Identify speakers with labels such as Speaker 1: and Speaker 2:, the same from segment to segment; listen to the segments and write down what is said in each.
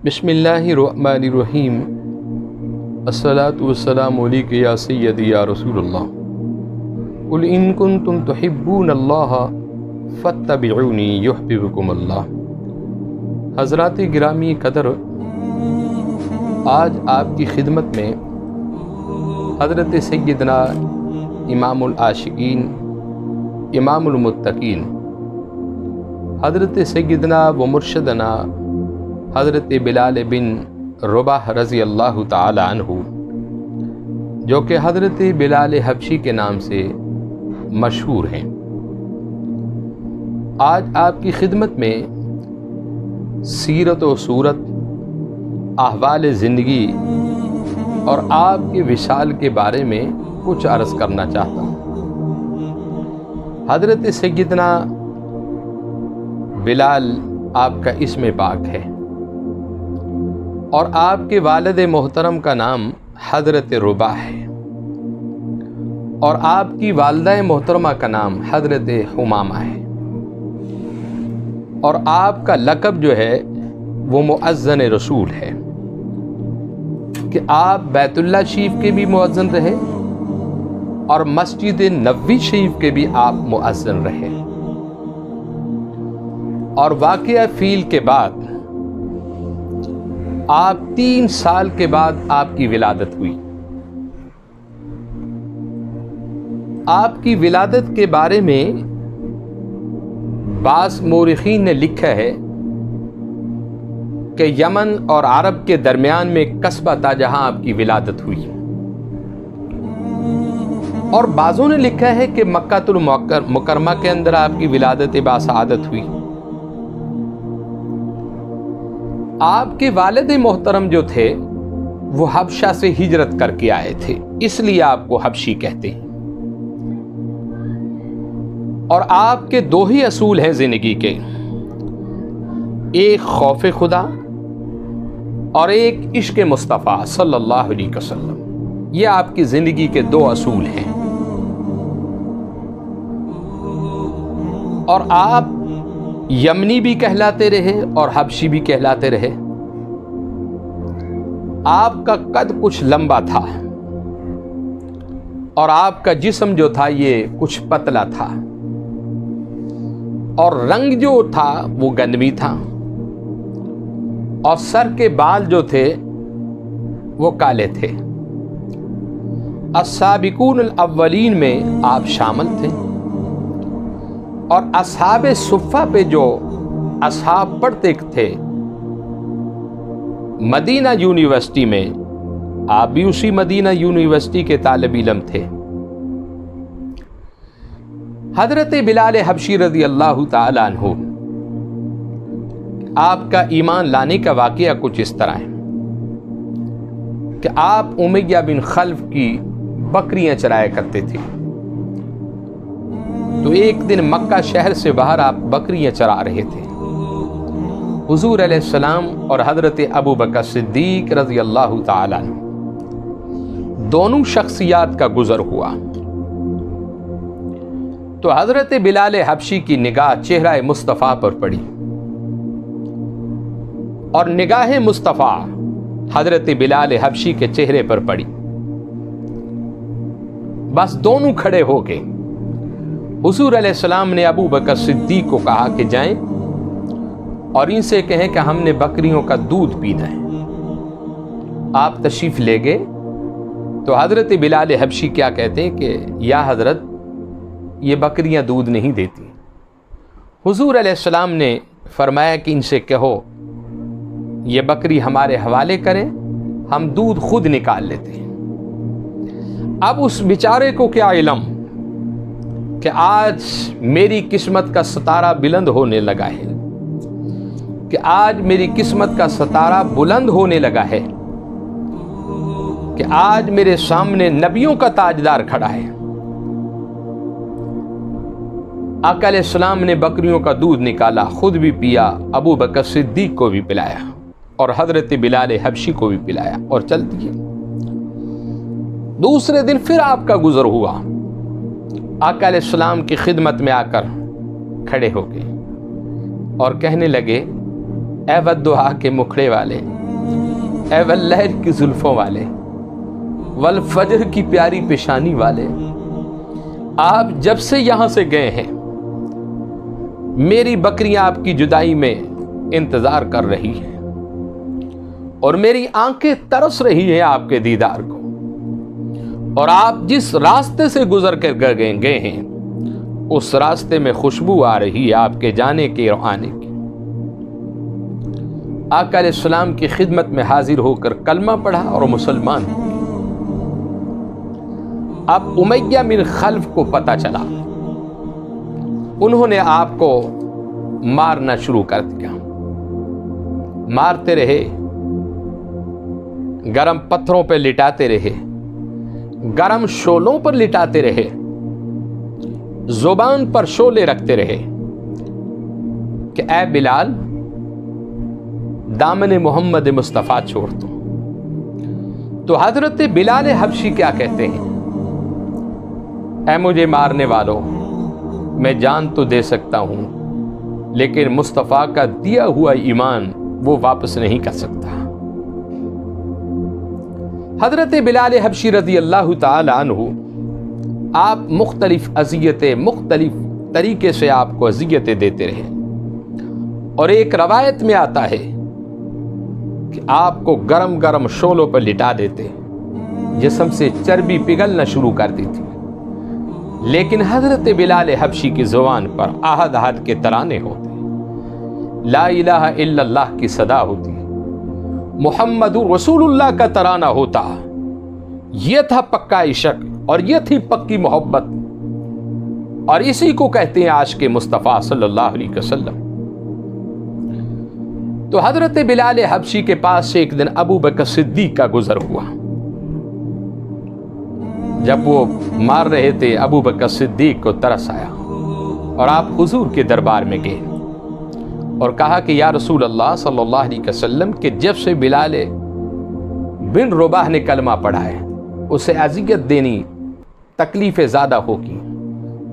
Speaker 1: بسم اللہ الرحمن الرحیم الصلاۃ والسلام علیک یا سیدی یا رسول اللہ قل ان کنتم تحبون اللہ فاتبعونی یحببکم اللہ۔ حضرات گرامی قدر، آج آپ کی خدمت میں حضرت سیدنا امام العاشقین امام المتقین حضرت سیدنا و مرشدنا حضرت بلال بن رباح رضی اللہ تعالی عنہ، جو کہ حضرت بلال حبشی کے نام سے مشہور ہیں، آج آپ کی خدمت میں سیرت و صورت، احوال زندگی اور آپ کے وصال کے بارے میں کچھ عرض کرنا چاہتا ہوں۔ حضرت سیدنا بلال آپ کا اسم پاک ہے اور آپ کے والد محترم کا نام حضرت رباح ہے اور آپ کی والدہ محترمہ کا نام حضرت حمامہ ہے، اور آپ کا لقب جو ہے وہ مؤذن رسول ہے کہ آپ بیت اللہ شریف کے بھی مؤذن رہے اور مسجد نبوی شریف کے بھی آپ مؤذن رہے، اور واقعہ فیل کے بعد آپ 3 سال کے بعد آپ کی ولادت ہوئی۔ آپ کی ولادت کے بارے میں بعض مورخین نے لکھا ہے کہ یمن اور عرب کے درمیان میں ایک قصبہ تھا جہاں آپ کی ولادت ہوئی، اور بعضوں نے لکھا ہے کہ مکہ المکرمہ کے اندر آپ کی ولادت باسعادت ہوئی۔ آپ کے والد محترم جو تھے وہ حبشہ سے ہجرت کر کے آئے تھے، اس لیے آپ کو حبشی کہتے ہیں، اور آپ کے 2 ہی اصول ہیں زندگی کے، ایک خوف خدا اور ایک عشق مصطفیٰ صلی اللہ علیہ وسلم۔ یہ آپ کی زندگی کے 2 اصول ہیں، اور آپ یمنی بھی کہلاتے رہے اور حبشی بھی کہلاتے رہے۔ آپ کا قد کچھ لمبا تھا اور آپ کا جسم جو تھا یہ کچھ پتلا تھا، اور رنگ جو تھا وہ گندمی تھا، اور سر کے بال جو تھے وہ کالے تھے۔ السابقون الاولین میں آپ شامل تھے، اور اصحاب صفہ پہ جو اصحاب پڑھتے تھے مدینہ یونیورسٹی میں، آپ بھی اسی مدینہ یونیورسٹی کے طالب علم تھے۔ حضرت بلال حبشی رضی اللہ تعالی عنہ، آپ کا ایمان لانے کا واقعہ کچھ اس طرح ہے کہ آپ امیہ بن خلف کی بکریاں چرایا کرتے تھے، تو ایک دن مکہ شہر سے باہر آپ بکریاں چرا رہے تھے۔ حضور علیہ السلام اور حضرت ابو بکر صدیق رضی اللہ تعالی عنہ دونوں شخصیات کا گزر ہوا، تو حضرت بلال حبشی کی نگاہ چہرہ مصطفیٰ پر پڑی، اور نگاہ مصطفیٰ حضرت بلال حبشی کے چہرے پر پڑی۔ بس دونوں کھڑے ہو گئے۔ حضور علیہ السلام نے ابو بکر صدیق کو کہا کہ جائیں اور ان سے کہیں کہ ہم نے بکریوں کا دودھ پینا ہے۔ آپ تشریف لے گئے تو حضرت بلال حبشی کیا کہتے ہیں کہ یا حضرت، یہ بکریاں دودھ نہیں دیتی۔ حضور علیہ السلام نے فرمایا کہ ان سے کہو یہ بکری ہمارے حوالے کریں، ہم دودھ خود نکال لیتے ہیں۔ اب اس بیچارے کو کیا علم کہ آج میری قسمت کا ستارہ بلند ہونے لگا ہے، کہ آج میری قسمت کا ستارہ بلند ہونے لگا ہے، کہ آج میرے سامنے نبیوں کا تاجدار کھڑا ہے۔ آقا علیہ السلام نے بکریوں کا دودھ نکالا، خود بھی پیا، ابو بکر صدیق کو بھی پلایا، اور حضرت بلال حبشی کو بھی پلایا، اور چل دیے۔ دوسرے دن پھر آپ کا گزر ہوا، آقا علیہ السلام کی خدمت میں آ کر کھڑے ہو گئے اور کہنے لگے اے والدحا کے مکھڑے والے، اے واللیل کی زلفوں والے، والفجر کی پیاری پیشانی والے، آپ جب سے یہاں سے گئے ہیں میری بکریاں آپ کی جدائی میں انتظار کر رہی ہیں اور میری آنکھیں ترس رہی ہیں آپ کے دیدار کو، اور آپ جس راستے سے گزر کر گئے ہیں اس راستے میں خوشبو آ رہی ہے آپ کے جانے کی اور آنے کی۔ آقا علیہ السلام کی خدمت میں حاضر ہو کر کلمہ پڑھا اور مسلمان ہو گئے۔ اب امیہ بن خلف کو پتہ چلا، انہوں نے آپ کو مارنا شروع کر دیا، مارتے رہے، گرم پتھروں پہ لٹاتے رہے، گرم شولوں پر لٹاتے رہے، زبان پر شولے رکھتے رہے کہ اے بلال دامن محمد مصطفیٰ چھوڑ دو۔ تو حضرت بلال حبشی کیا کہتے ہیں؟ اے مجھے مارنے والوں، میں جان تو دے سکتا ہوں لیکن مصطفیٰ کا دیا ہوا ایمان وہ واپس نہیں کر سکتا۔ حضرت بلال حبشی رضی اللہ تعالی عنہ، آپ مختلف اذیتیں، مختلف طریقے سے آپ کو اذیتیں دیتے رہے، اور ایک روایت میں آتا ہے کہ آپ کو گرم گرم شولوں پر لٹا دیتے، جسم سے چربی پگھلنا شروع کر دیتی، لیکن حضرت بلال حبشی کی زبان پر آہد آہد کے ترانے ہوتے، لا الہ الا اللہ کی صدا ہوتی، محمد رسول اللہ کا ترانہ ہوتا۔ یہ تھا پکا عشق اور یہ تھی پکی محبت، اور اسی کو کہتے ہیں عاشق مصطفیٰ صلی اللہ علیہ وسلم۔ تو حضرت بلال حبشی کے پاس سے ایک دن ابو بکر صدیق کا گزر ہوا۔ جب وہ مار رہے تھے ابو بکر صدیق کو ترس آیا اور آپ حضور کے دربار میں گئے اور کہا کہ یا رسول اللہ صلی اللہ علیہ وسلم کہ جب سے بلال بن رباح نے کلمہ پڑھا ہے اسے اذیت دینی تکلیفیں زیادہ ہوگی،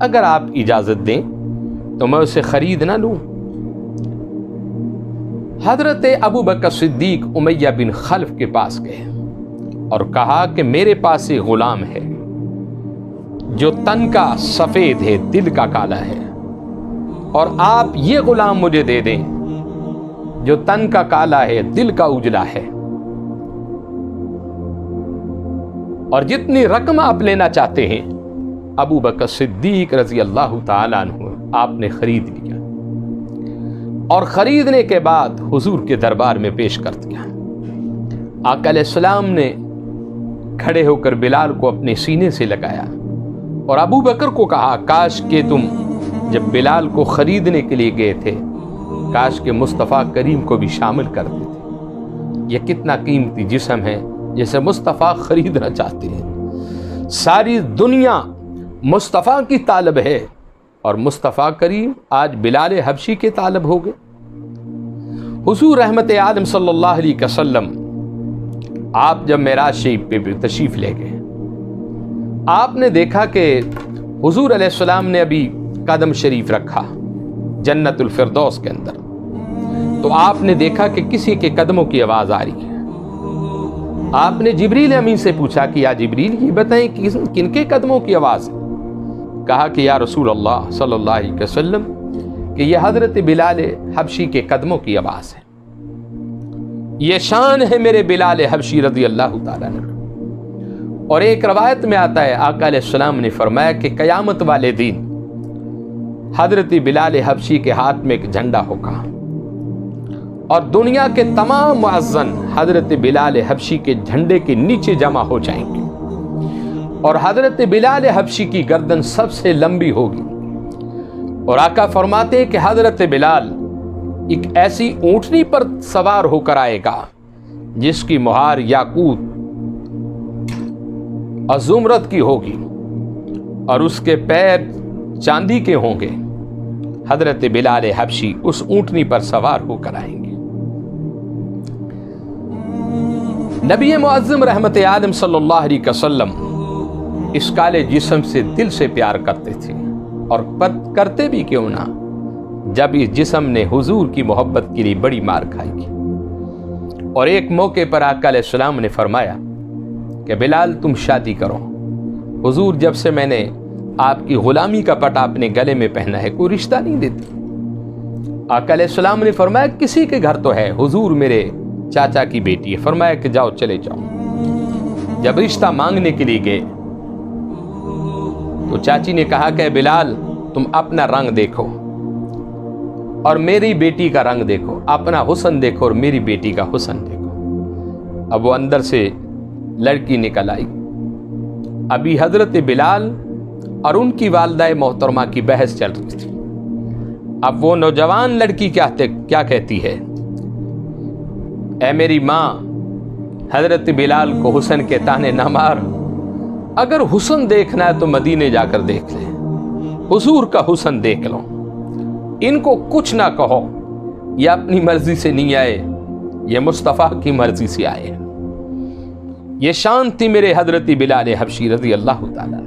Speaker 1: اگر آپ اجازت دیں تو میں اسے خرید نہ لوں۔ حضرت ابو بکر صدیق امیہ بن خلف کے پاس گئے اور کہا کہ میرے پاس ایک غلام ہے جو تن کا سفید ہے، دل کا کالا ہے، اور آپ یہ غلام مجھے دے دیں جو تن کا کالا ہے، دل کا اجلا ہے، اور جتنی رقم آپ لینا چاہتے ہیں۔ ابو بکر صدیق رضی اللہ تعالیٰ عنہ آپ نے خرید لیا، اور خریدنے کے بعد حضور کے دربار میں پیش کر دیا۔ آقا علیہ السلام نے کھڑے ہو کر بلال کو اپنے سینے سے لگایا اور ابو بکر کو کہا کاش کہ تم جب بلال کو خریدنے کے لیے گئے تھے کاش کہ مصطفیٰ کریم کو بھی شامل کر دیتے، یہ کتنا قیمتی جسم ہے جسے مصطفیٰ خریدنا چاہتے ہیں۔ ساری دنیا مصطفیٰ کی طالب ہے اور مصطفیٰ کریم آج بلال حبشی کے طالب ہو گئے۔ حضور رحمت عالم صلی اللہ علیہ وسلم آپ جب معراج شریف پہ تشریف لے گئے، آپ نے دیکھا کہ حضور علیہ السلام نے ابھی قدم شریف رکھا جنت الفردوس کے اندر، تو آپ نے دیکھا کہ کسی کے قدموں کی آواز آ رہی ہے۔ آپ نے جبریل امین سے پوچھا کہ یا جبریل یہ بتائیں کن کے قدموں کی آواز ہے؟ کہا کہ یا رسول اللہ صلی اللہ علیہ وسلم کہ یہ حضرت بلال حبشی کے قدموں کی آواز ہے، یہ شان ہے میرے بلال حبشی رضی اللہ تعالیٰ عنہ۔ اور ایک روایت میں آتا ہے آقا علیہ السلام نے فرمایا کہ قیامت والے دن حضرت بلال حبشی کے ہاتھ میں ایک جھنڈا ہوگا اور دنیا کے تمام مؤذن حضرت بلال حبشی کے جھنڈے کے نیچے جمع ہو جائیں گے، اور حضرت بلال حبشی کی گردن سب سے لمبی ہوگی، اور آقا فرماتے ہیں کہ حضرت بلال ایک ایسی اونٹنی پر سوار ہو کر آئے گا جس کی مہار یاقوت اور زمرد کی ہوگی اور اس کے پیر چاندی کے ہوں گے۔ حضرت بلال حبشی اس اونٹنی پر سوار ہو کر آئیں گے۔ نبی معظم رحمت عالم صلی اللہ علیہ وسلم اس کالے جسم سے دل سے پیار کرتے تھے، اور کرتے بھی کیوں نہ، جب اس جسم نے حضور کی محبت کے لیے بڑی مار کھائی کی۔ اور ایک موقع پر آقا علیہ السلام نے فرمایا کہ بلال تم شادی کرو۔ حضور جب سے میں نے آپ کی غلامی کا پٹا اپنے گلے میں پہنا ہے کوئی رشتہ نہیں دیتی۔ آقا علیہ السلام نے فرمایا کسی کے گھر تو ہے، حضور میرے چاچا کی بیٹی ہے۔ فرمایا کہ جاؤ چلے جاؤ۔ جب رشتہ مانگنے کے لیے گئے تو چاچی نے کہا کہ بلال تم اپنا رنگ دیکھو اور میری بیٹی کا رنگ دیکھو، اپنا حسن دیکھو اور میری بیٹی کا حسن دیکھو۔ اب وہ اندر سے لڑکی نکل آئی۔ ابھی حضرت بلال اور ان کی والدہ محترمہ کی بحث چل رہی تھی۔ اب وہ نوجوان لڑکی کیا کہتی ہے، اے میری ماں حضرت بلال کو حسن کے تانے نہ مار، اگر حسن دیکھنا ہے تو مدینے جا کر دیکھ لے، حضور کا حسن دیکھ لو، ان کو کچھ نہ کہو، یہ اپنی مرضی سے نہیں آئے، یہ مصطفیٰ کی مرضی سے آئے۔ یہ شان تھی میرے حضرت بلال حبشی رضی اللہ تعالیٰ۔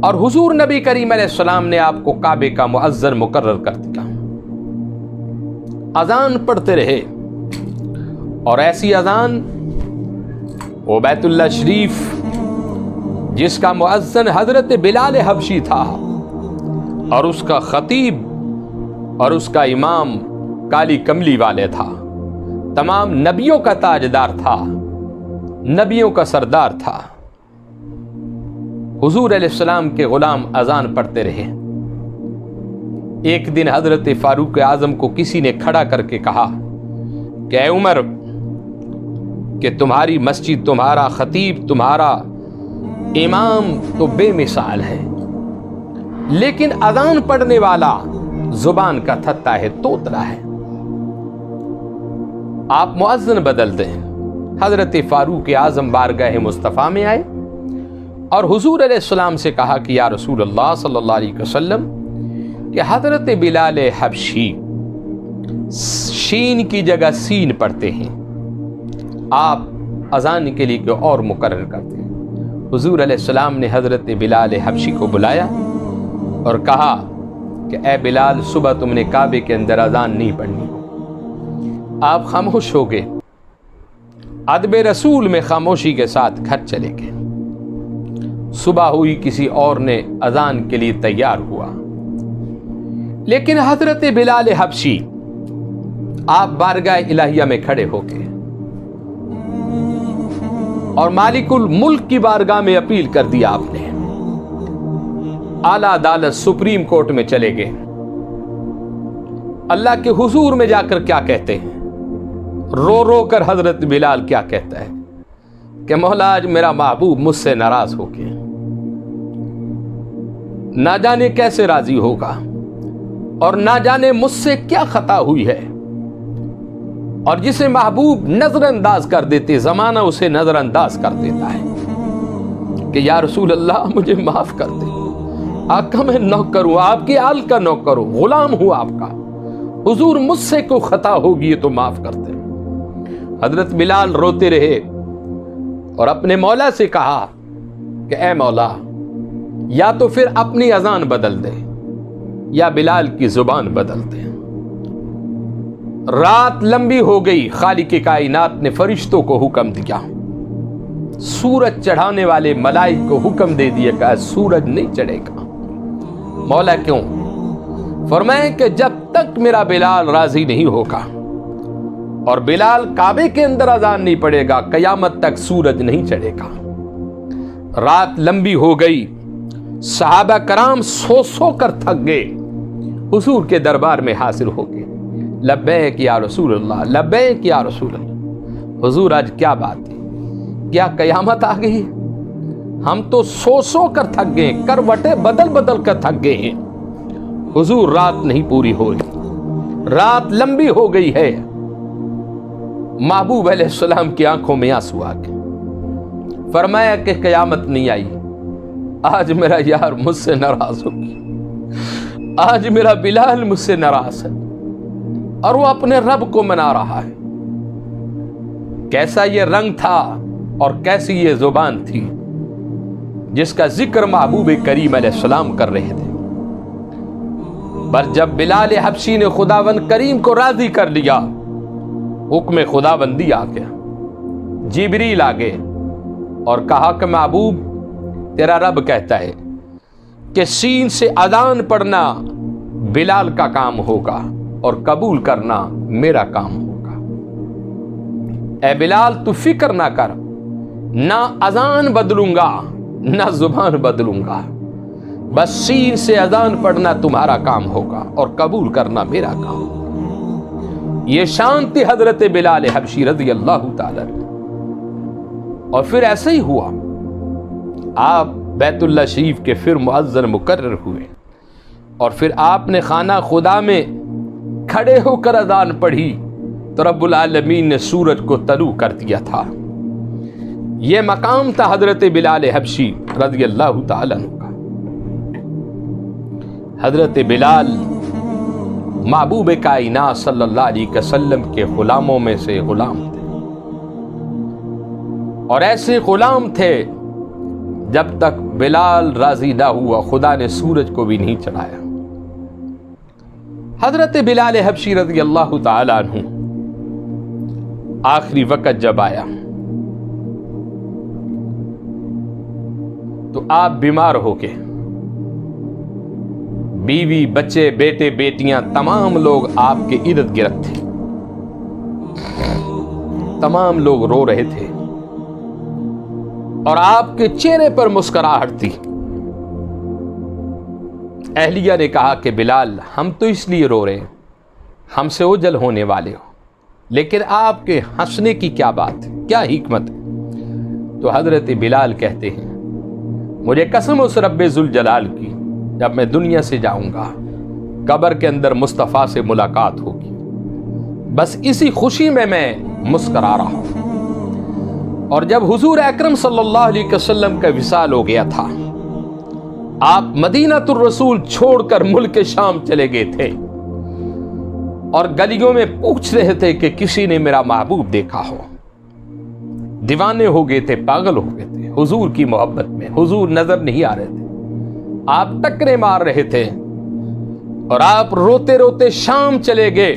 Speaker 1: اور حضور نبی کریم علیہ السلام نے آپ کو کعبے کا مؤذن مقرر کر دیا، اذان پڑھتے رہے، اور ایسی اذان وہ بیت اللہ شریف جس کا مؤذن حضرت بلال حبشی تھا اور اس کا خطیب اور اس کا امام کالی کملی والے تھا، تمام نبیوں کا تاجدار تھا، نبیوں کا سردار تھا، حضور علیہ السلام کے غلام اذان پڑھتے رہے۔ ایک دن حضرت فاروق اعظم کو کسی نے کھڑا کر کے کہا کہ اے عمر، کہ تمہاری مسجد، تمہارا خطیب، تمہارا امام تو بے مثال ہے، لیکن اذان پڑھنے والا زبان کا تھتا ہے، توتلا ہے، آپ مؤذن بدل دیں۔ حضرت فاروق اعظم بارگاہ مصطفیٰ میں آئے اور حضور علیہ السلام سے کہا کہ یا رسول اللہ صلی اللہ علیہ وسلم کہ حضرت بلال حبشی شین کی جگہ سین پڑھتے ہیں، آپ اذان کے لیے کوئی اور مقرر کرتے ہیں۔ حضور علیہ السلام نے حضرت بلال حبشی کو بلایا اور کہا کہ اے بلال، صبح تم نے کعبے کے اندر اذان نہیں پڑھنی۔ آپ خاموش ہو گئے، ادب رسول میں خاموشی کے ساتھ گھر چلے گئے۔ صبح ہوئی، کسی اور نے اذان کے لیے تیار ہوا، لیکن حضرت بلال حبشی آپ بارگاہ الہیہ میں کھڑے ہو گئے اور مالک الملک کی بارگاہ میں اپیل کر دیا آپ نے، اعلیٰ عدالت سپریم کورٹ میں چلے گئے۔ اللہ کے حضور میں جا کر کیا کہتے ہیں، رو رو کر حضرت بلال کیا کہتا ہے کہ مولا آج میرا محبوب مجھ سے ناراض ہو گیا، نہ جانے کیسے راضی ہوگا اور نہ جانے مجھ سے کیا خطا ہوئی ہے، اور جسے محبوب نظر انداز کر دیتے زمانہ اسے نظر انداز کر دیتا ہے کہ یا رسول اللہ مجھے معاف کر دے، آقا میں نوکر ہوں، آپ کے آل کا نوکر ہوں، غلام ہوں آپ کا، حضور مجھ سے کوئی خطا ہوگی تو معاف کر دے۔ حضرت بلال روتے رہے اور اپنے مولا سے کہا کہ اے مولا، یا تو پھر اپنی اذان بدل دے یا بلال کی زبان بدل دے۔ رات لمبی ہو گئی، خالق کائنات نے فرشتوں کو حکم دیا، سورج چڑھانے والے ملائک کو حکم دے دیا کہ سورج نہیں چڑھے گا۔ مولا کیوں؟ فرمائے کہ جب تک میرا بلال راضی نہیں ہوگا اور بلال کعبے کے اندر اذان نہیں پڑے گا، قیامت تک سورج نہیں چڑھے گا۔ رات لمبی ہو گئی، صحابہ کرام سو کر تھک گئے، حضور کے دربار میں حاضر ہو گئے، لبیک یا رسول اللہ، لبیک یا رسول اللہ۔ حضور آج کیا بات ہے، کیا قیامت آ گئی؟ ہم تو سو کر تھک گئے، کروٹیں بدل کر تھک گئے ہیں۔ حضور رات نہیں پوری ہوئی، رات لمبی ہو گئی ہے۔ محبوب علیہ السلام کی آنکھوں میں آنسو آ گئے، فرمایا کہ قیامت نہیں آئی، آج میرا یار مجھ سے ناراض ہو گیا، آج میرا بلال مجھ سے ناراض ہے اور وہ اپنے رب کو منا رہا ہے۔ کیسا یہ رنگ تھا اور کیسی یہ زبان تھی جس کا ذکر محبوب کریم علیہ السلام کر رہے تھے۔ بس جب بلال حبشی نے خداوند کریم کو راضی کر لیا، حکم خداوندی آ گیا، جبریل آ گئے اور کہا کہ محبوب تیرا رب کہتا ہے کہ سین سے اذان پڑھنا بلال کا کام ہوگا اور قبول کرنا میرا کام ہوگا۔ اے بلال تو فکر نہ کر، نہ اذان بدلوں گا نہ زبان بدلوں گا، بس سین سے اذان پڑھنا تمہارا کام ہوگا اور قبول کرنا میرا کام ہوگا۔ یہ شان تھی حضرت بلال حبشی رضی اللہ تعالی عنہ۔ اور پھر ایسے ہی ہوا، آپ بیت اللہ شریف کے پھر مؤذن مقرر ہوئے اور پھر آپ نے خانہ خدا میں کھڑے ہو کر اذان پڑھی تو رب العالمین نے سورج کو طلوع کر دیا تھا۔ یہ مقام تھا حضرت بلال حبشی رضی اللہ تعالی عنہ کا۔ حضرت بلال محبوب کائنات صلی اللہ علیہ وسلم کے غلاموں میں سے غلام تھے، اور ایسے غلام تھے جب تک بلال راضی نہ ہوا خدا نے سورج کو بھی نہیں چڑھایا۔ حضرت بلال حبشی رضی اللہ تعالی عنہ آخری وقت جب آیا تو آپ بیمار ہو کے، بیوی بچے بیٹے بیٹیاں تمام لوگ آپ کے ارد گرد تھے، تمام لوگ رو رہے تھے اور آپ کے چہرے پر مسکراہٹ تھی۔ اہلیہ نے کہا کہ بلال ہم تو اس لیے رو رہے ہیں، ہم سے اوجل ہونے والے ہو، لیکن آپ کے ہنسنے کی کیا بات ہے، کیا حکمت ہے؟ تو حضرت بلال کہتے ہیں مجھے قسم اس رب ذوالجلال کی، جب میں دنیا سے جاؤں گا قبر کے اندر مصطفیٰ سے ملاقات ہوگی، بس اسی خوشی میں مسکرا رہا ہوں۔ اور جب حضور اکرم صلی اللہ علیہ وسلم کا وصال ہو گیا تھا، آپ مدینہ الرسول چھوڑ کر ملک شام چلے گئے تھے اور گلیوں میں پوچھ رہے تھے کہ کسی نے میرا محبوب دیکھا ہو۔ دیوانے ہو گئے تھے، پاگل ہو گئے تھے حضور کی محبت میں، حضور نظر نہیں آ رہے تھے، آپ ٹکرے مار رہے تھے اور آپ روتے روتے شام چلے گئے۔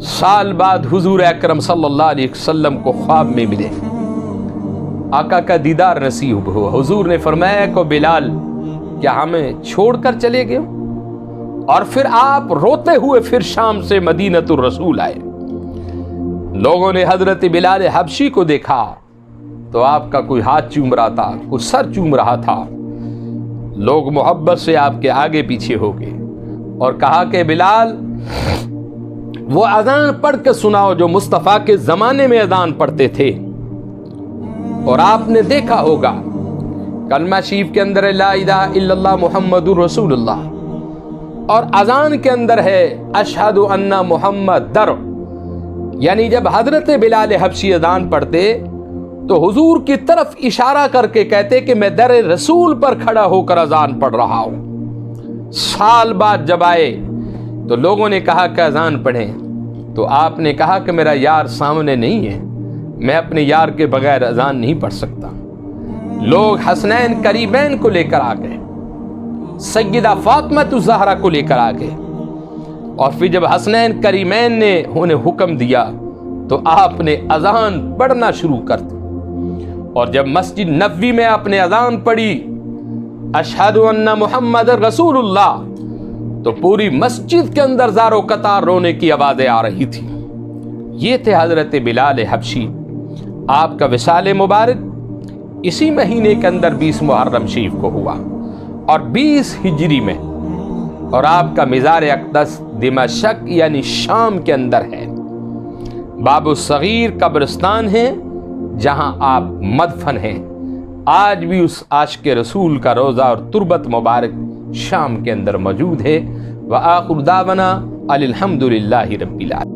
Speaker 1: سال بعد حضور اکرم صلی اللہ علیہ وسلم کو خواب میں ملے، آقا کا دیدار نصیب ہوا۔ حضور نے فرمایا کہ بلال کیا ہمیں چھوڑ کر چلے گئے؟ اور پھر آپ روتے ہوئے پھر شام سے مدینہ الرسول آئے۔ لوگوں نے حضرت بلال حبشی کو دیکھا تو آپ کا کوئی ہاتھ چوم رہا تھا، کوئی سر چوم رہا تھا، لوگ محبت سے آپ کے آگے پیچھے ہو گئے اور کہا کہ بلال وہ اذان پڑھ کے سناؤ جو مصطفیٰ کے زمانے میں اذان پڑھتے تھے۔ اور آپ نے دیکھا ہوگا کلمہ شریف کے اندر لا الہ الا اللہ محمد رسول اللہ، اور اذان کے اندر ہے اشہد ان محمد در، یعنی جب حضرت بلال حبشی اذان پڑھتے تو حضور کی طرف اشارہ کر کے کہتے کہ میں در رسول پر کھڑا ہو کر اذان پڑھ رہا ہوں۔ سال بعد جب آئے تو لوگوں نے کہا کہ اذان پڑھیں، تو آپ نے کہا کہ میرا یار سامنے نہیں ہے، میں اپنے یار کے بغیر اذان نہیں پڑھ سکتا۔ لوگ حسنین کریمین کو لے کر آ گئے، سیدہ فاطمہ الزہرا کو لے کر آ گئے، اور پھر جب حسنین کریمین نے انہیں حکم دیا تو آپ نے اذان پڑھنا شروع کر دی۔ اور جب مسجد نبوی میں آپ نے اذان پڑھی اشہد ان محمد رسول اللہ، تو پوری مسجد کے اندر زار و قطار رونے کی آوازیں آ رہی تھی۔ یہ تھے حضرت بلال حبشی۔ آپ کا وصال مبارک اسی مہینے کے اندر 20 محرم شریف کو ہوا اور 20 ہجری میں، اور آپ کا مزار اقدس دمشق یعنی شام کے اندر ہے۔ باب الصغیر قبرستان ہے جہاں آپ مدفن ہیں، آج بھی اس عاشق رسول کا روضہ اور تربت مبارک شام کے اندر موجود ہے۔ وآخر دعوانا الحمدللہ رب العالمین۔